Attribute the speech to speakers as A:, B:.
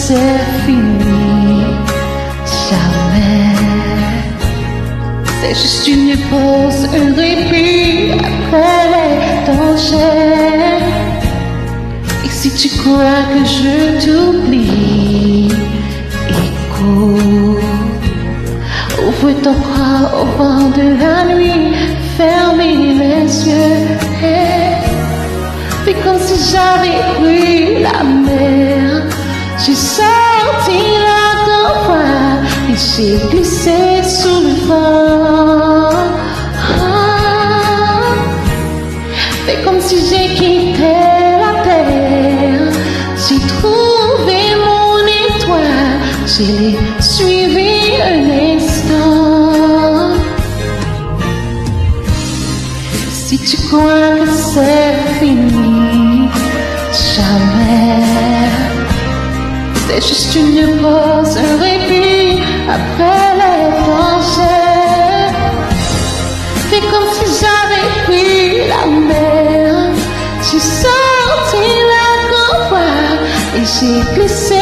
A: c'est fini, jamais. C'est juste une pause, un répit après les dangers. Et si tu crois que je t'oublie, écoute, ouvre ton bras au vent de la nuit, ferme les yeux et fais comme si j'avais pris la mer. J'ai sorti la voix et j'ai glissé sous le vent. Fais comme si j'ai quitté la terre. J'ai trouvé mon étoile, j'ai suivi un instant. Si tu crois que c'est fini, jamais. C'est juste une pause, un répit après les dangers. Fais comme si j'avais pris la mer. J'ai sorti la convoi et j'ai glissé